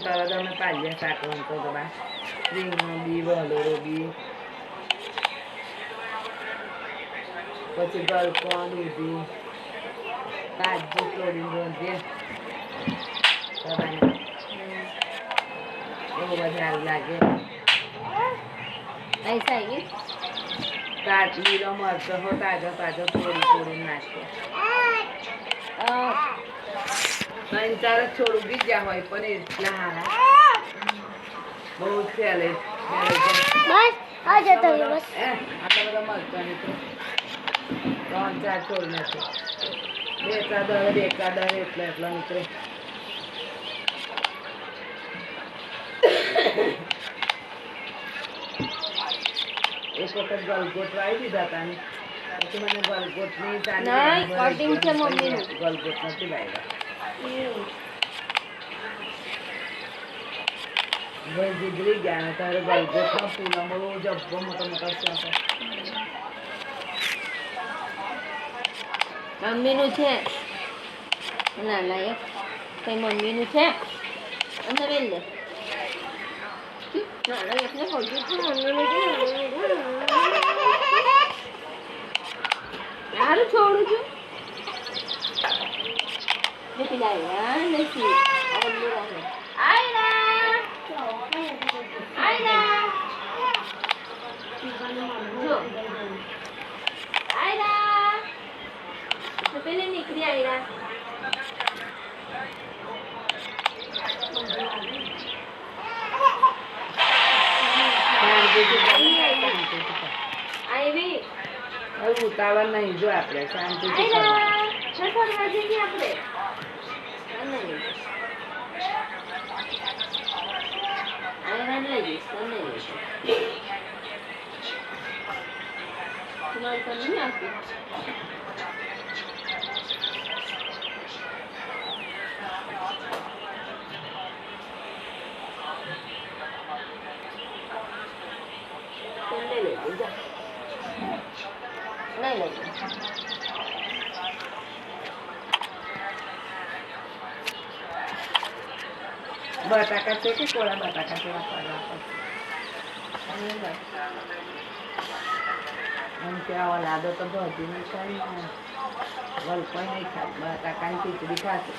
તરત અમે પાલ્યા શાક વણતો તો બા રીંગણો બી વલોરો બી પછી ગલકો દૂધી કાજુ તોડીને રોંધીએ બહુ સારું લાગે ऐसा ही તાજ લીલો મરચો હો તાજો તાજો તોડીને નાખીએ ત્રણ ચાર જ છોડ ઉગી ગયા હોય પણ એટલા હારા બહુ જ ફેલે बस आ जाता है बस આટલા બધા મરચા નીકળે ત્રણ ચાર છોડ નથી બે કાદા એટલા નીકળે એક વખત ગલગોટ વાવી દીધા હતા ને પછી મને ગલગોટની નહીં, કટિંગ છે મમ્મીનું. ગલગોટ નથી વાવ્યા ભાઈ ગુજરી ગયા ને તારે ગલગોટના ફૂલા બહુ જબ્બો મોટો મોટો છે મમ્મીનું છે ના લાયક કઈ મમ્મીનું છે અને બેન લે ના લાયક ને કહું છું મમ્મીનું છે સારું છોડું છું જે પેલા આવ્યા નથી પેલે નીકળી આયરા આવી હવે ઉતાવળ નહીં જો આપણે શાંતિથી બટાકા છે કે કોળા બટાકા છે એમ કે આવા લાદો તો ભાજી નહીં ખાય વલકો નહીં ખાય બટાકાની ખીચડી ખાશે